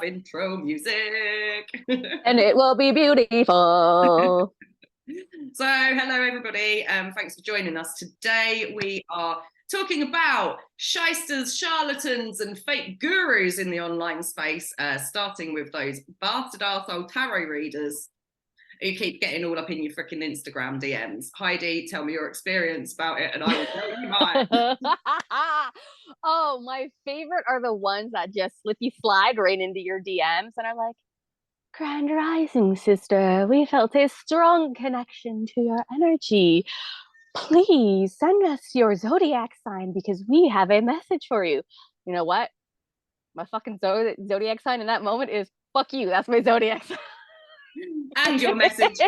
have intro music. And it will be beautiful. So, hello everybody. Thanks for joining us. Today we are talking about shysters, charlatans, and fake gurus in the online space, starting with those bastard arsehole tarot readers who keep getting all up in your freaking Instagram DMs. Heidi, tell me your experience about it, and I will tell you mine. Oh, my favorite are the ones that just slippy slide right into your DMs, and I'm like, Grand Rising, sister. We felt a strong connection to your energy. Please send us your zodiac sign because we have a message for you. You know what? My fucking zodiac sign in that moment is fuck you. That's my zodiac sign. And your message,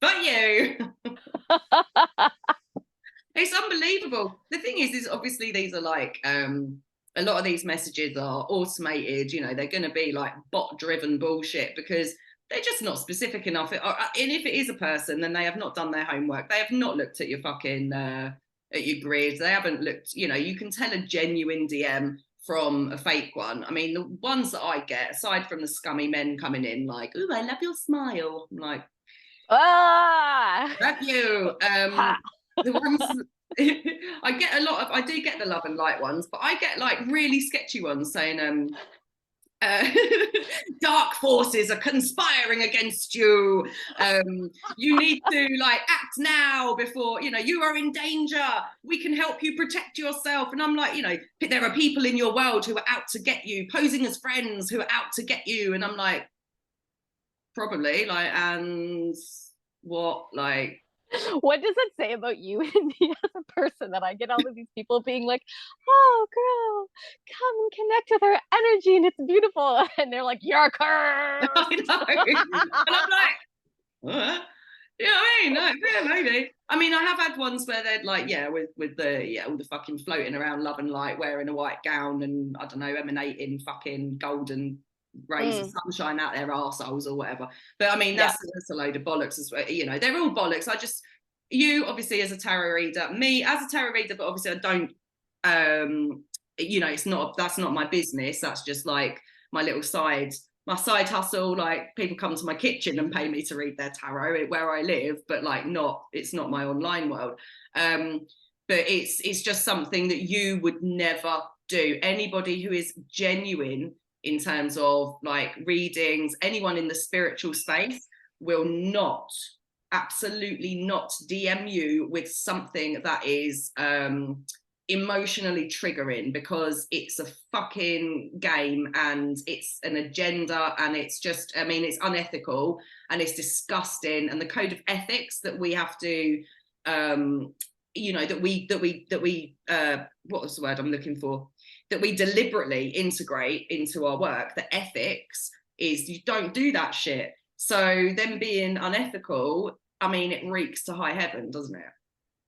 but you. It's unbelievable. The thing is obviously these are like a lot of these messages are automated. You know, they're going to be like bot-driven bullshit because they're just not specific enough. And if it is a person, then they have not done their homework. They have not looked at your fucking at your grid. They haven't looked. You know, you can tell a genuine DM from a fake one. I mean, the ones that I get, aside from the scummy men coming in, like, "Ooh, I love your smile," I'm like, Ah! love you. The ones I do get the love and light ones, but I get like really sketchy ones saying, uh, dark forces are conspiring against you. You need to like act now before, you know, you are in danger. We can help you protect yourself. And I'm like, you know, there are people in your world who are out to get you, posing as friends who are out to get you. And I'm like, probably, like, and what, like, What does it say about you and me as a person that I get all of these people being like, oh, girl, come and connect with our energy and it's beautiful. And they're like, you're cursed. I know. And I'm like, what? You know what I mean? No, yeah, maybe. I mean, I have had ones where they're like, yeah, with the all the fucking floating around love and light, wearing a white gown and I don't know, emanating fucking golden rays of sunshine out their arseholes or whatever. But I mean, that's a load of bollocks as well. You know, they're all bollocks. You obviously as a tarot reader, me as a tarot reader, but obviously I don't. You know, that's not my business. That's just like my little my side hustle. Like people come to my kitchen and pay me to read their tarot where I live, but like it's not my online world. But it's just something that you would never do. Anybody who is genuine in terms of like readings, anyone in the spiritual space will absolutely not DM you with something that is emotionally triggering, because it's a fucking game and it's an agenda and it's just, I mean, it's unethical and it's disgusting. And the code of ethics that we have to you know, that we what was the word I'm looking for, that we deliberately integrate into our work, the ethics is you don't do that shit. So them being unethical, I mean, it reeks to high heaven, doesn't it?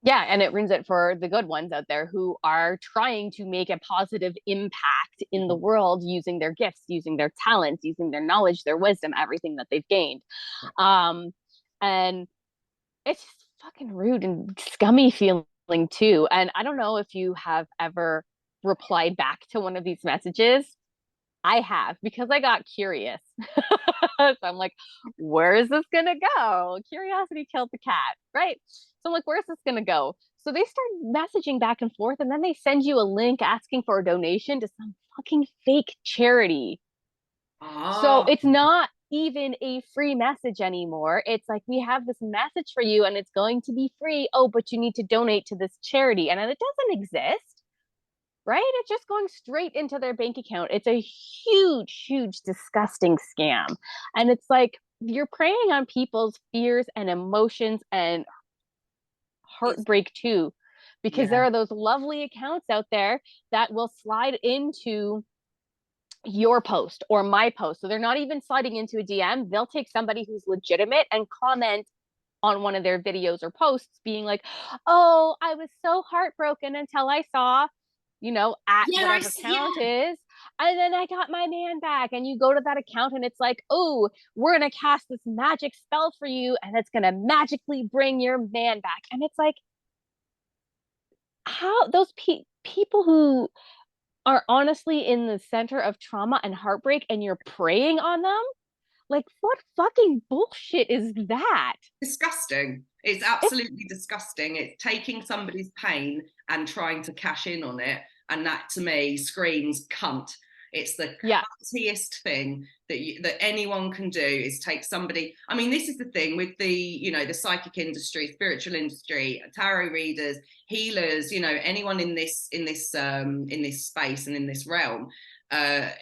Yeah, and it ruins it for the good ones out there who are trying to make a positive impact in the world using their gifts, using their talents, using their knowledge, their wisdom, everything that they've gained. And it's just fucking rude and scummy feeling too. And I don't know if you have ever replied back to one of these messages. I have, because I got curious. So I'm like, where is this gonna go? Curiosity killed the cat, right? So I'm like, where's this gonna go? So they start messaging back and forth, and then they send you a link asking for a donation to some fucking fake charity. So Oh, it's not even a free message anymore. It's like, we have this message for you and it's going to be free. Oh, but you need to donate to this charity. And it doesn't exist, right? It's just going straight into their bank account. It's a huge, huge, disgusting scam. And it's like you're preying on people's fears and emotions and heartbreak too, because there yeah. are those lovely accounts out there that will slide into your post or my post. So they're not even sliding into a DM. They'll take somebody who's legitimate and comment on one of their videos or posts being like, oh, I was so heartbroken until I saw, you know, at Yeah, whatever count is. And then I got my man back. And you go to that account and it's like, oh, we're going to cast this magic spell for you. And it's going to magically bring your man back. And it's like, how those people who are honestly in the center of trauma and heartbreak and you're preying on them. Like, what fucking bullshit is that? Disgusting. It's It's, absolutely disgusting. It's taking somebody's pain and trying to cash in on it. And that to me screams cunt. It's the yeah, cuntiest thing that anyone can do is take somebody. I mean, this is the thing with the psychic industry, spiritual industry, tarot readers, healers, anyone in this space and in this realm. There's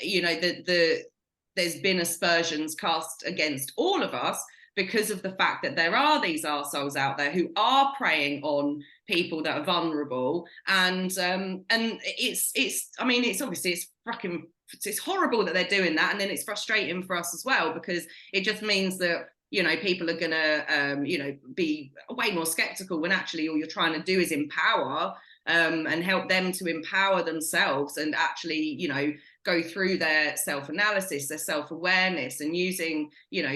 been aspersions cast against all of us because of the fact that there are these arseholes out there who are preying on people that are vulnerable, and it's I mean, it's obviously it's horrible that they're doing that, and then it's frustrating for us as well, because it just means that people are gonna be way more skeptical when actually all you're trying to do is empower and help them to empower themselves and actually go through their self-analysis, their self-awareness, and using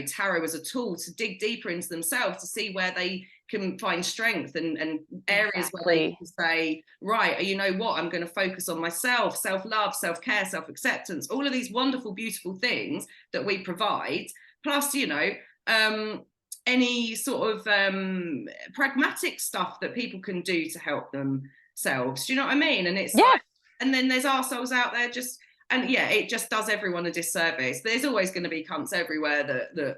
tarot as a tool to dig deeper into themselves to see where they can find strength and areas where they can say, right, you know what, I'm going to focus on myself, self-love, self-care, self-acceptance, all of these wonderful, beautiful things that we provide, plus any sort of pragmatic stuff that people can do to help themselves. Do you know what I mean? And it's like, and then there's arseholes out there just, and yeah, it just does everyone a disservice. There's always going to be cunts everywhere that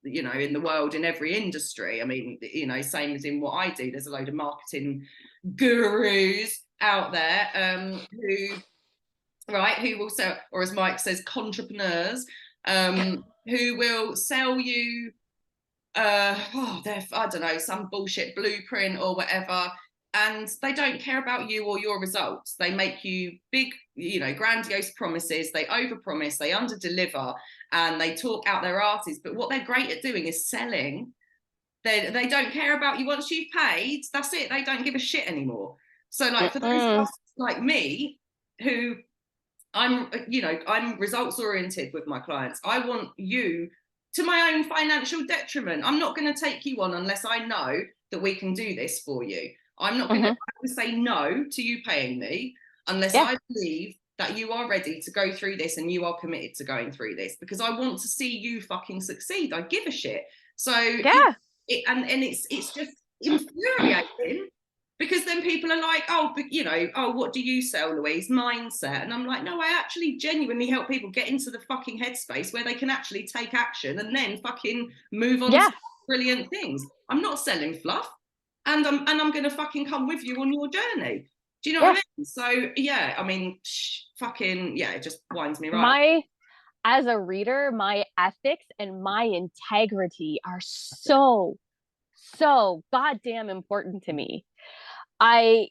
in the world, in every industry. I mean, same as in what I do. There's a load of marketing gurus out there who will sell, or as Mike says, entrepreneurs, who will sell you I don't know, some bullshit blueprint or whatever, and they don't care about you or your results. They make you big, grandiose promises. They overpromise, they underdeliver, and they talk out their asses. But what they're great at doing is selling. They don't care about you once you've paid. That's it. They don't give a shit anymore. So, like, for those of us like me, who I'm results oriented with my clients. I want you to my own financial detriment. I'm not going to take you on unless I know that we can do this for you. I'm not going to say no to you paying me unless I believe that you are ready to go through this and you are committed to going through this, because I want to see you fucking succeed. I give a shit. So it's just infuriating, because then people are like, oh, but what do you sell, Louise? Mindset. And I'm like, no, I actually genuinely help people get into the fucking headspace where they can actually take action and then fucking move on to brilliant things. I'm not selling fluff, and I'm going to fucking come with you on your journey. Do you know what I mean? So yeah, I mean, it just winds me right. As a reader, my ethics and my integrity are so goddamn important to me. I've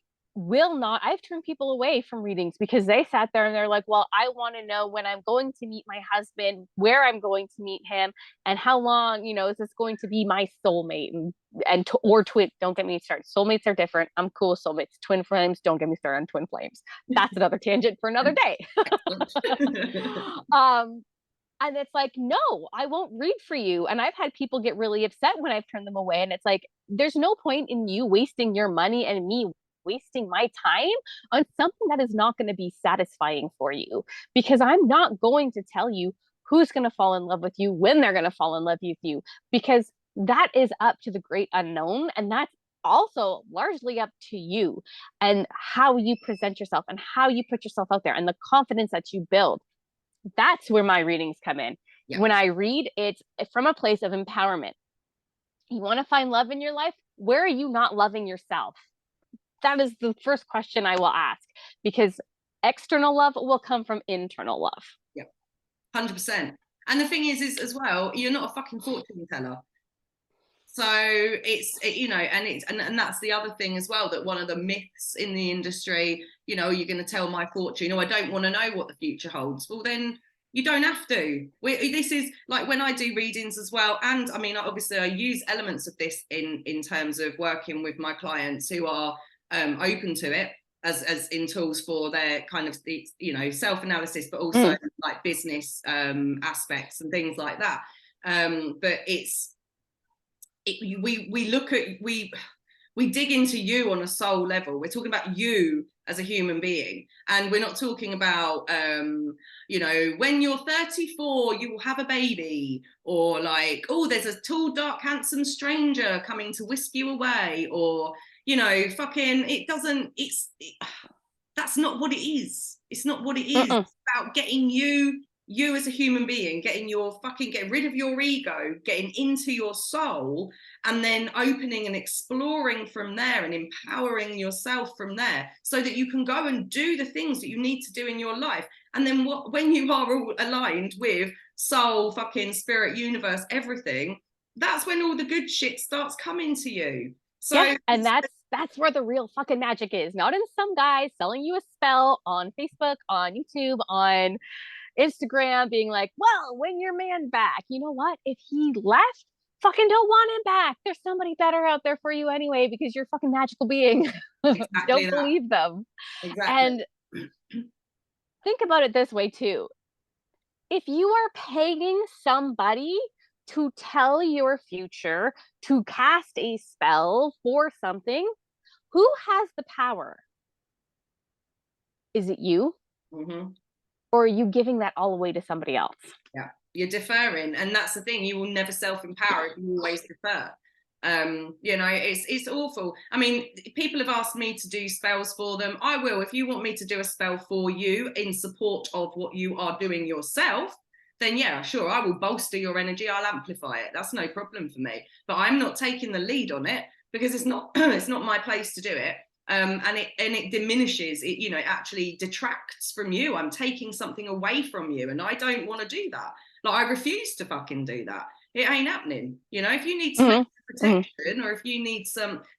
turned people away from readings because they sat there and they're like, well, I want to know when I'm going to meet my husband, where I'm going to meet him, and how long, is this going to be my soulmate or twin. Don't get me started. Soulmates are different. I'm cool with soulmates. Twin flames, don't get me started on twin flames. That's another tangent for another day. And it's like, no, I won't read for you. And I've had people get really upset when I've turned them away. And it's like, there's no point in you wasting your money and me wasting my time on something that is not going to be satisfying for you, because I'm not going to tell you who's going to fall in love with you, when they're going to fall in love with you, because that is up to the great unknown. And that's also largely up to you and how you present yourself and how you put yourself out there and the confidence that you build. That's where my readings come in. When I read, it's from a place of empowerment. You want to find love in your life? Where are you not loving yourself? That is the first question I will ask, because external love will come from internal love. 100%. And the thing is as well, you're not a fucking fortune teller. So it's, and that's the other thing as well, that one of the myths in the industry, you're going to tell my fortune, I don't want to know what the future holds. Well, then you don't have to. This is like when I do readings as well. And I mean, obviously I use elements of this in terms of working with my clients who are open to it as in tools for their kind of, self-analysis, but also like business aspects and things like that. But we look at, We dig into you on a soul level. We're talking about you as a human being, and we're not talking about you know, when you're 34 you will have a baby, or like, oh, there's a tall dark handsome stranger coming to whisk you away, or, you know, fucking, it doesn't, that's not what it is. It's not what it is. It's about getting you as a human being, getting rid of your ego, getting into your soul, and then opening and exploring from there and empowering yourself from there, so that you can go and do the things that you need to do in your life. And then when you are all aligned with soul, fucking spirit, universe, everything, that's when all the good shit starts coming to you. So yeah, and that's where the real fucking magic is, not in some guy selling you a spell on Facebook, on YouTube, on Instagram, being like, well, win your man back. You know what? If he left, fucking don't want him back. There's somebody better out there for you anyway, because you're a fucking magical being. exactly Don't that. believe them. Exactly. And think about it this way too. If you are paying somebody to tell your future, to cast a spell for something, who has the power? Is it you? Mm-hmm. Or are you giving that all away to somebody else? Yeah, you're deferring, and that's the thing. You will never self-empower if you always defer. You know, it's awful. I mean, people have asked me to do spells for them. I will. If you want me to do a spell for you in support of what you are doing yourself, then yeah, sure, I will bolster your energy. I'll amplify it. That's no problem for me. But I'm not taking the lead on it, because it's not it's not my place to do it. And it diminishes it, you know, it actually detracts from you. I'm taking something away from you, and I don't want to do that. Like, I refuse to fucking do that. It ain't happening. You know, if you need some protection, or if you need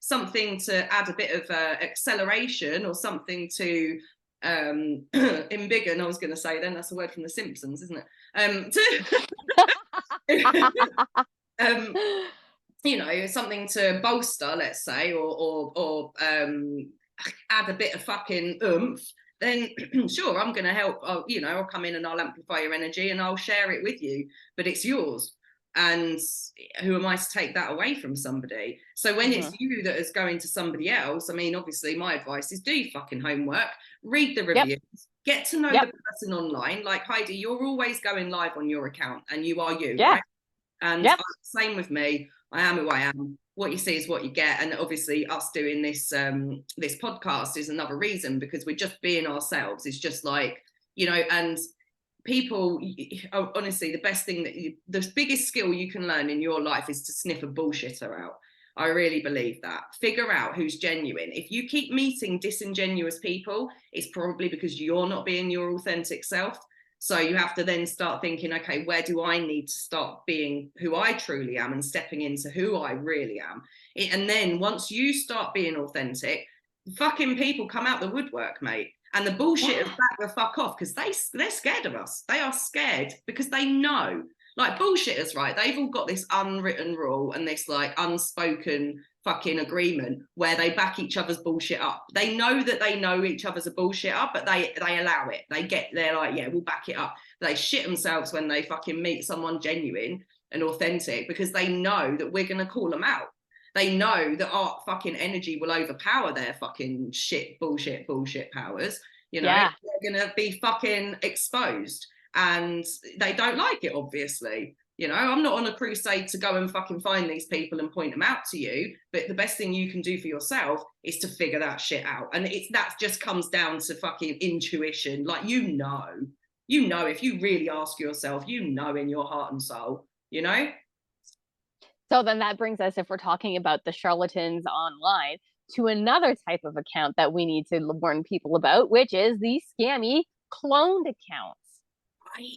something to add a bit of acceleration, or something to embiggen, I was going to say, then that's a word from The Simpsons, isn't it? You know, something to bolster, let's say, or add a bit of fucking oomph, then sure, I'm going to help. You know, I'll come in and I'll amplify your energy and I'll share it with you, but it's yours. And who am I to take that away from somebody? So when it's you that is going to somebody else, I mean, obviously my advice is do your fucking homework, read the reviews, get to know the person online. Like, Heidi, you're always going live on your account, and you are you, right? And same with me. I am who I am. What you see is what you get. And obviously us doing this this podcast is another reason, because we're just being ourselves. It's just like, you know, and people, honestly, the best thing the biggest skill you can learn in your life is to sniff a bullshitter out. I really believe that. Figure out who's genuine. If you keep meeting disingenuous people, it's probably because you're not being your authentic self. So you have to then start thinking, okay, where do I need to start being who I truly am, and stepping into who I really am? And then once you start being authentic, fucking people come out the woodwork, mate. And the bullshitters back the fuck off, because they're scared of us. They are scared because they know, like, bullshitters, right? They've all got this unwritten rule and this like unspoken fucking agreement where they back each other's bullshit up. They know that they know each other's a bullshit up, but they allow it. They're like, yeah, we'll back it up. They shit themselves when they fucking meet someone genuine and authentic, because they know that we're gonna call them out. They know that our fucking energy will overpower their fucking shit, bullshit powers. You know, they're gonna be fucking exposed, and they don't like it, obviously. You know, I'm not on a crusade to go and fucking find these people and point them out to you, but the best thing you can do for yourself is to figure that shit out. And that just comes down to fucking intuition. Like, you know, if you really ask yourself, you know, in your heart and soul, you know? So then that brings us, if we're talking about the charlatans online, to another type of account that we need to warn people about, which is the scammy cloned accounts.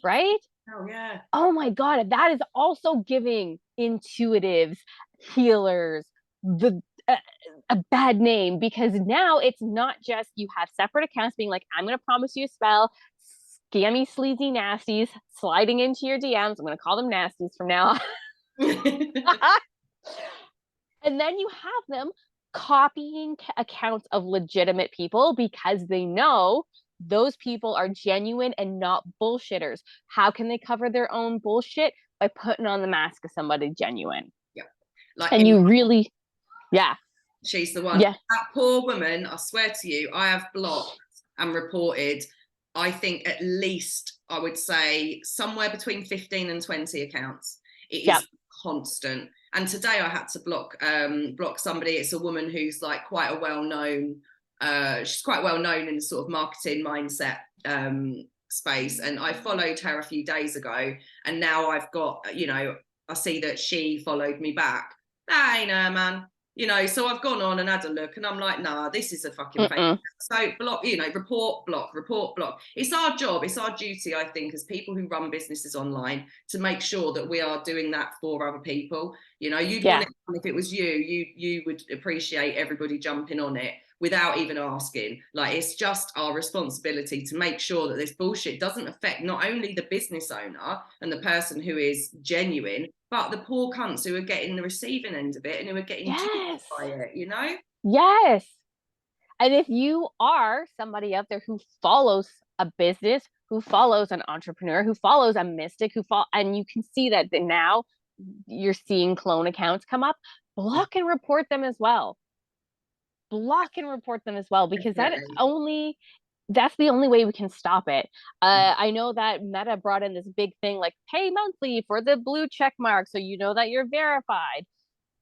Right? Oh, yeah. Oh my God. That is also giving intuitives, healers, a bad name, because now it's not just you have separate accounts being like, I'm going to promise you a spell, scammy, sleazy nasties sliding into your DMs. I'm going to call them nasties from now on. And then you have them copying accounts of legitimate people because they know those people are genuine and not bullshitters. How can they cover their own bullshit? By putting on the mask of somebody genuine. Yeah. Like, and you really, She's the one. Yeah. That poor woman, I swear to you, I have blocked and reported, I think at least, I would say, somewhere between 15 and 20 accounts. It is constant. And today I had to block somebody. It's a woman who's like quite a well-known, she's quite well known in the sort of marketing mindset space. And I followed her a few days ago, and now I've got, you know, I see that she followed me back. That ain't her, man. You know, so I've gone on and had a look, and I'm like, nah, this is a fucking fake. So block, you know, report, block, report, block. It's our job, it's our duty, I think, as people who run businesses online, to make sure that we are doing that for other people. You know, you'd want it, if it was you would appreciate everybody jumping on it without even asking. Like, it's just our responsibility to make sure that this bullshit doesn't affect not only the business owner and the person who is genuine, but the poor cunts who are getting the receiving end of it and who are getting duped by it, you know? Yes. And if you are somebody out there who follows a business, who follows an entrepreneur, who follows a mystic, and you can see that now you're seeing clone accounts come up, block and report them as well. Block and report them as well, because that's the only way we can stop it. I know that Meta brought in this big thing like pay monthly for the blue check mark, so you know that you're verified.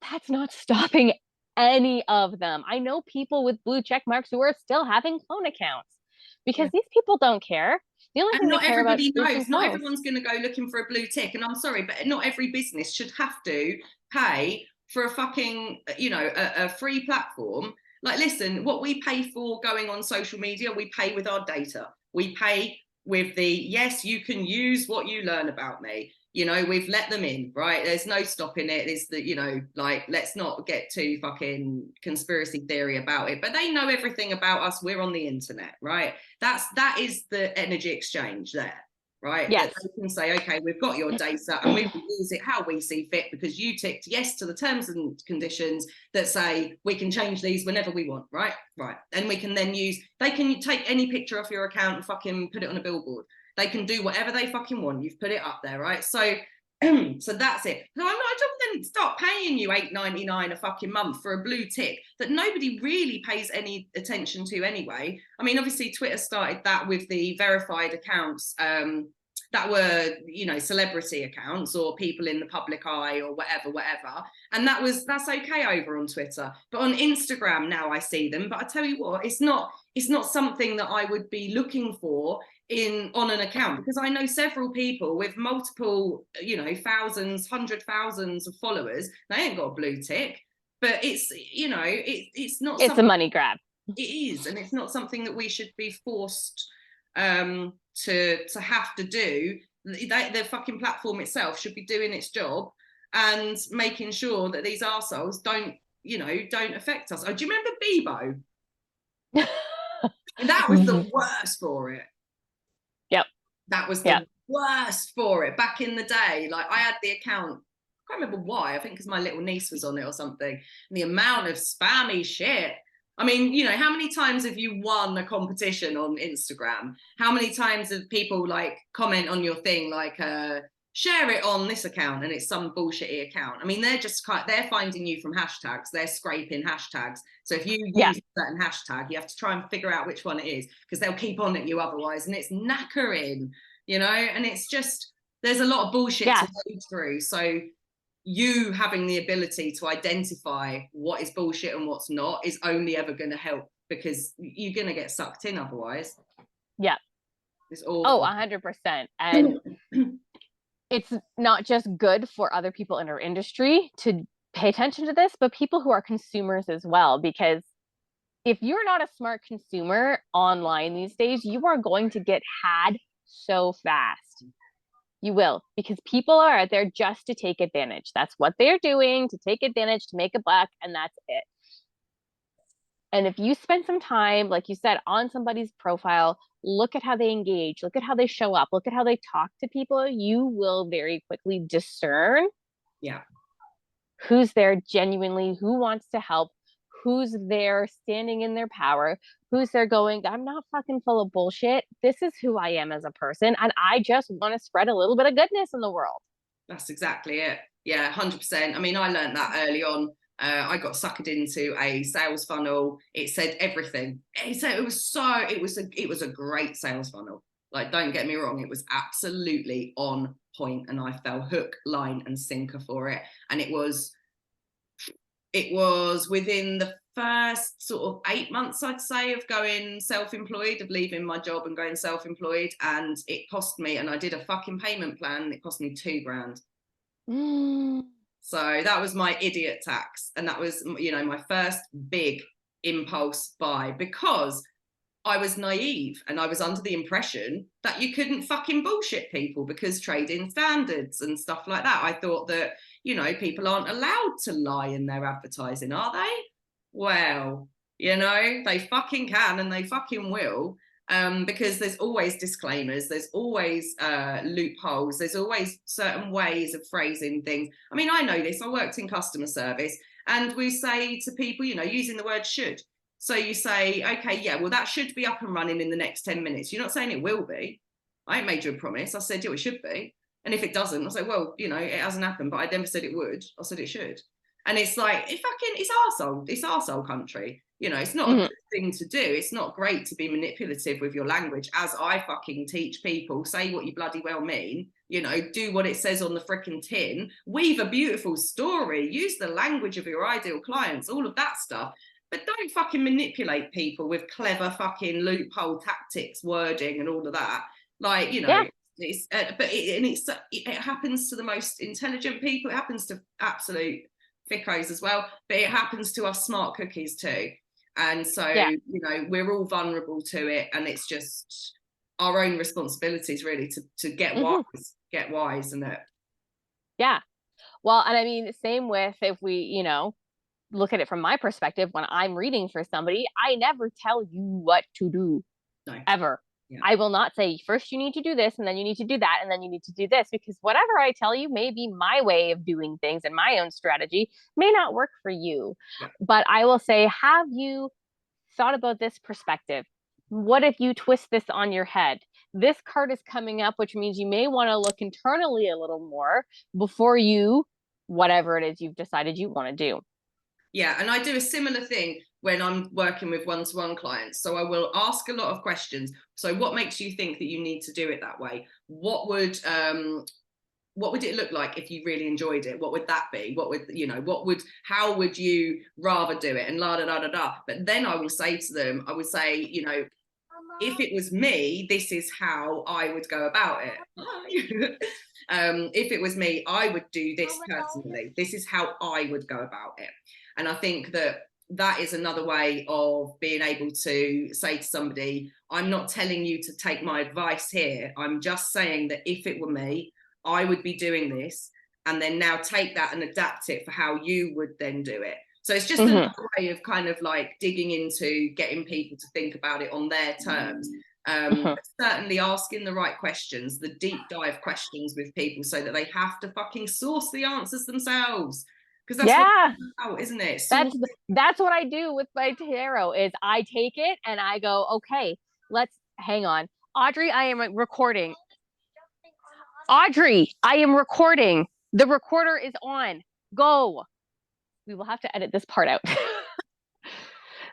That's not stopping any of them. I know people with blue check marks who are still having clone accounts because these people don't care. The only thing they care about is knows. Not everyone's going to go looking for a blue tick, and I'm sorry, but not every business should have to pay for a fucking, you know, a free platform. Like, listen, what we pay for going on social media, we pay with our data. We pay with the, yes, you can use what you learn about me. You know, we've let them in, right? There's no stopping it. It's the, you know, like, let's not get too fucking conspiracy theory about it. But they know everything about us. We're on the internet, right? That is the energy exchange there, right? Yes. That they can say, okay, we've got your data and we will use it how we see fit because you ticked yes to the terms and conditions that say we can change these whenever we want, right? Right. And we can then they can take any picture off your account and fucking put it on a billboard. They can do whatever they fucking want. You've put it up there, right? So so that's it. So I'm not going to start paying you $8.99 a fucking month for a blue tick that nobody really pays any attention to anyway. I mean, obviously Twitter started that with the verified accounts that were, you know, celebrity accounts or people in the public eye or whatever. And that's okay over on Twitter. But on Instagram now I see them. But I tell you what, it's not something that I would be looking for on an account, because I know several people with multiple, you know, thousands, 100,000s of followers. They ain't got a blue tick, but it's, you know, it's not. It's a money grab. It is, and it's not something that we should be forced to have to do. The fucking platform itself should be doing its job and making sure that these arseholes don't affect us. Oh, do you remember Bebo? That was the worst for it. Yep. That was the worst for it back in the day. Like, I had the account, I can't remember why, I think because my little niece was on it or something. And the amount of spammy shit. I mean, you know, how many times have you won a competition on Instagram? How many times have people like comment on your thing like share it on this account and it's some bullshitty account? I mean, they're finding you from hashtags. They're scraping hashtags. So if you use a certain hashtag, you have to try and figure out which one it is, because they'll keep on at you otherwise, and it's knackering, you know. And it's just, there's a lot of bullshit to go through. So you having the ability to identify what is bullshit and what's not is only ever going to help, because you're going to get sucked in otherwise. Yeah. It's all 100%. And it's not just good for other people in our industry to pay attention to this, but people who are consumers as well, because if you're not a smart consumer online these days, you are going to get had so fast. You will, because people are out there just to take advantage. That's what they're doing, to take advantage, to make a buck, and that's it. And if you spend some time, like you said, on somebody's profile, look at how they engage, look at how they show up, look at how they talk to people, you will very quickly discern who's there genuinely, who wants to help, who's there standing in their power, who's there going, I'm not fucking full of bullshit. This is who I am as a person, and I just want to spread a little bit of goodness in the world. That's exactly it. Yeah, 100%. I mean, I learned that early on I got suckered into a sales funnel. It said everything. It was a great sales funnel. Like, don't get me wrong, it was absolutely on point, and I fell hook, line, and sinker for it. And it was within the first sort of 8 months, I'd say, of going self-employed, of leaving my job and going self-employed. And it cost me, and I did a fucking payment plan, and it cost me £2,000. So that was my idiot tax. And that was, you know, my first big impulse buy, because I was naive and I was under the impression that you couldn't fucking bullshit people because trading standards and stuff like that. I thought that, you know, people aren't allowed to lie in their advertising, are they? Well, you know, they fucking can, and they fucking will. Because there's always disclaimers, there's always loopholes, there's always certain ways of phrasing things. I mean, I know this, I worked in customer service, and we say to people, you know, using the word should. So you say, okay, yeah, well, that should be up and running in the next 10 minutes. You're not saying it will be. I ain't made you a promise. I said, yeah, it should be. And if it doesn't, I say, well, you know, it hasn't happened, but I never said it would. I said it should. And it's like, it's arsehole country. You know, it's not a good thing to do. It's not great to be manipulative with your language, as I fucking teach people. Say what you bloody well mean. You know, do what it says on the frickin' tin. Weave a beautiful story. Use the language of your ideal clients, all of that stuff. But don't fucking manipulate people with clever fucking loophole tactics, wording, and all of that. Like, you know, it's it happens to the most intelligent people. It happens to absolute thickos as well, but it happens to us smart cookies too. And so, you know, we're all vulnerable to it, and it's just our own responsibilities really to get wise in it. Yeah. Well, and I mean, same with, if we, you know, look at it from my perspective, when I'm reading for somebody, I never tell you what to do. No. Ever. Yeah. I will not say, first you need to do this, and then you need to do that, and then you need to do this, because whatever I tell you may be my way of doing things, and my own strategy may not work for you. Yeah. But I will say, have you thought about this perspective? What if you twist this on your head? This card is coming up, which means you may want to look internally a little more before you, whatever it is you've decided you want to do. Yeah, and I do a similar thing when I'm working with one-to-one clients. So I will ask a lot of questions. So what makes you think that you need to do it that way? What would it look like if you really enjoyed it? What would that be? What would, you know, how would you rather do it? And la da da da da. But then I will say to them, I would say, you know, if it was me, this is how I would go about it. If it was me, I would do this personally. This is how I would go about it. And I think that is another way of being able to say to somebody, I'm not telling you to take my advice here. I'm just saying that if it were me, I would be doing this, and then now take that and adapt it for how you would then do it. So it's just another way of kind of like digging into getting people to think about it on their terms. Certainly asking the right questions, the deep dive questions with people, so that they have to fucking source the answers themselves. Because that's what it's about, isn't it? That's what I do with my tarot. Is I take it and I go, okay, let's hang on. Audrey, I am recording. Audrey, I am recording. The recorder is on. Go. We will have to edit this part out.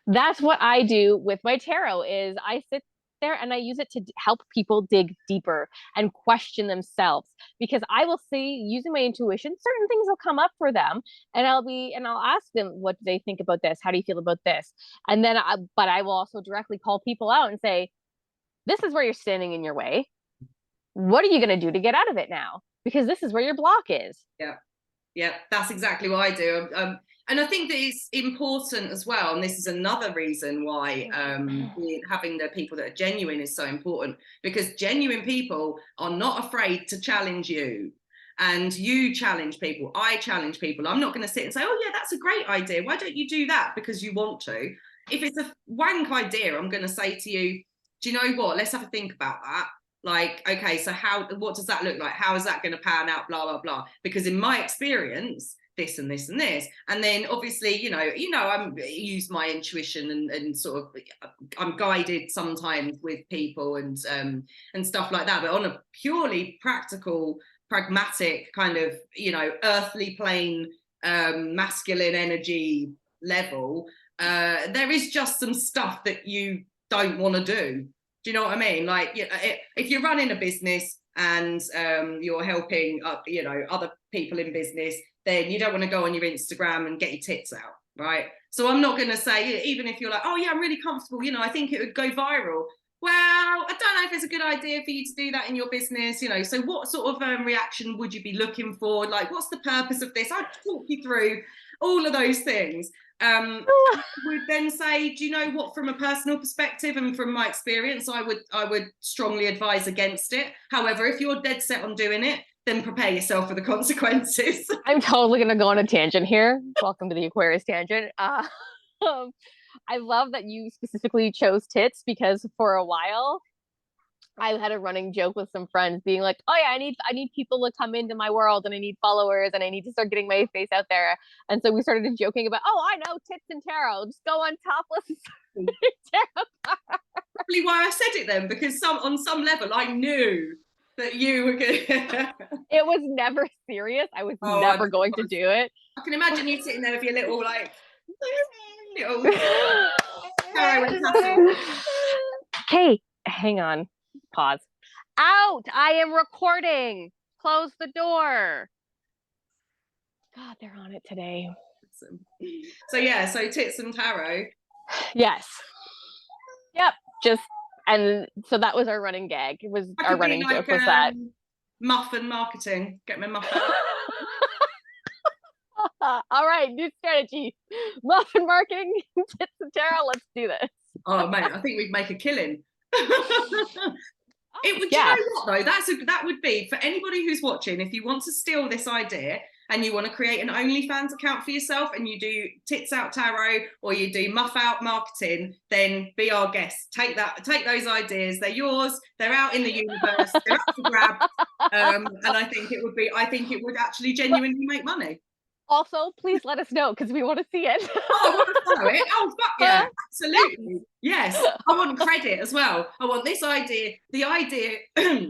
That's what I do with my tarot. Is I sit there and I use it to help people dig deeper and question themselves, because I will see, using my intuition, certain things will come up for them, and I'll ask them, what do they think about this? How do you feel about this? And then but I will also directly call people out and say, this is where you're standing in your way. What are you going to do to get out of it now? Because this is where your block is. Yeah, that's exactly what I do. And I think that it's important as well, and this is another reason why having the people that are genuine is so important, because genuine people are not afraid to challenge you. And you challenge people, I challenge people. I'm not going to sit and say, oh yeah, that's a great idea, why don't you do that, because you want to. If it's a wank idea, I'm going to say to you, do you know what, let's have a think about that. Like, okay, so what does that look like? How is that going to pan out? Blah, blah, blah. Because in my experience, this and this and this. And then obviously, I use my intuition and sort of, I'm guided sometimes with people and stuff like that. But on a purely practical, pragmatic kind of, earthly plane masculine energy level, there is just some stuff that you don't want to do. Do you know what I mean? Like, if you're running a business and you're helping other people in business, then you don't want to go on your Instagram and get your tits out, right? So I'm not going to say, even if you're like, oh yeah, I'm really comfortable, I think it would go viral. Well, I don't know if it's a good idea for you to do that in your business, so what sort of reaction would you be looking for? Like, what's the purpose of this? I'd talk you through all of those things. Would then say, do you know what, from a personal perspective and from my experience, I would strongly advise against it. However, if you're dead set on doing it, then prepare yourself for the consequences. I'm totally going to go on a tangent here. Welcome to the Aquarius tangent. I love that you specifically chose tits, because for a while I had a running joke with some friends being like, oh yeah, I need people to come into my world, and I need followers, and I need to start getting my face out there. And so we started joking about, oh, I know, tits and tarot, just go on topless tarot. Probably why I said it then, because on some level I knew that you were good. It was never serious. I was never going to do it. I can imagine you sitting there with your little Okay, hang on. Pause. Out! I am recording. Close the door. God, they're on it today. So tits and tarot. Yes. Yep. And so that was our running gag. It was our running joke was that. Muffin marketing. Get my muffin. All right, new strategy. Muffin marketing, tits and tarot. Let's do this. Oh mate, I think we'd make a killing. It would. Yeah. You know what though? That would be for anybody who's watching. If you want to steal this idea and you want to create an OnlyFans account for yourself, and you do tits out tarot or you do muff out marketing, then be our guest. Take those ideas. They're yours. They're out in the universe. They're up for grabs. And I think it would actually genuinely make money. Also, please let us know, because we want to see it. Oh, I want to follow it. Oh, fuck yeah, absolutely. Yes, I want credit as well. I want this idea,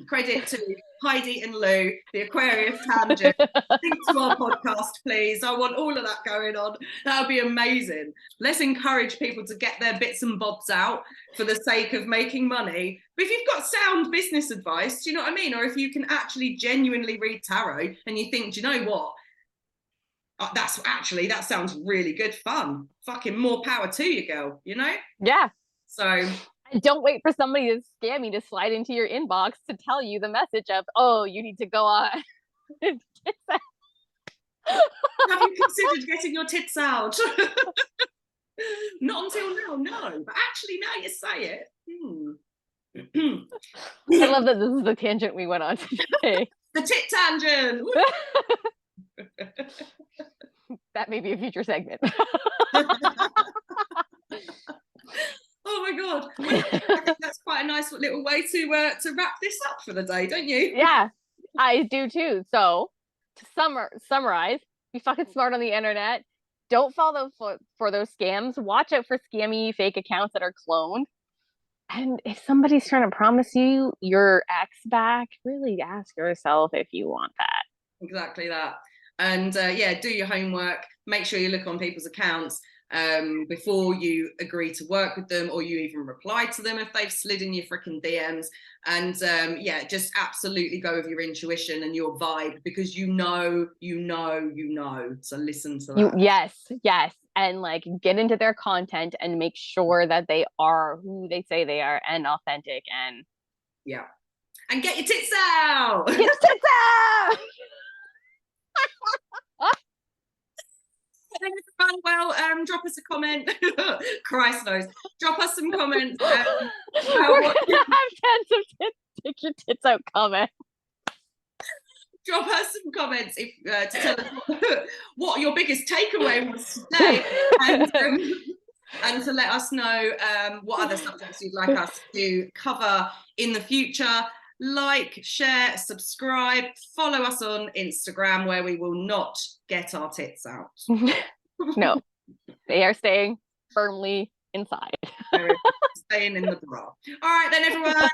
credit to Heidi and Lou, the Aquarius tangent. Link to our podcast, please. I want all of that going on. That would be amazing. Let's encourage people to get their bits and bobs out for the sake of making money. But if you've got sound business advice, do you know what I mean? Or if you can actually genuinely read tarot and you think, do you know what? That sounds really good fun. Fucking more power to you, girl, Yeah. So don't wait for somebody to scam you to slide into your inbox to tell you the message of, oh, you need to go on. Have you considered getting your tits out? Not until now, no. But actually, now you say it. I love that this is the tangent we went on today. The tit tangent. That may be a future segment. Oh my god, I think that's quite a nice little way to wrap this up for the day, don't you? Yeah, I do too. So to summarize, be fucking smart on the internet. Don't fall for those scams. Watch out for scammy fake accounts that are cloned. And if somebody's trying to promise you your ex back, really ask yourself if you want that. Exactly that. And do your homework. Make sure you look on people's accounts before you agree to work with them, or you even reply to them if they've slid in your freaking DMs. And just absolutely go with your intuition and your vibe, because you know. So listen to that. Yes. And like, get into their content and make sure that they are who they say they are and authentic. And yeah. And get your tits out. Get your tits out. Well, drop us a comment. Christ knows. Drop us some comments. I'm tens of tits. Take your tits out comment. Drop us some comments to tell us what your biggest takeaway was today, and to let us know what other subjects you'd like us to cover in the future. Like, share, subscribe, follow us on Instagram, where we will not get our tits out. No, they are staying firmly inside. Staying in the bra. All right then, everyone.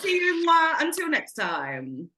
See you until next time.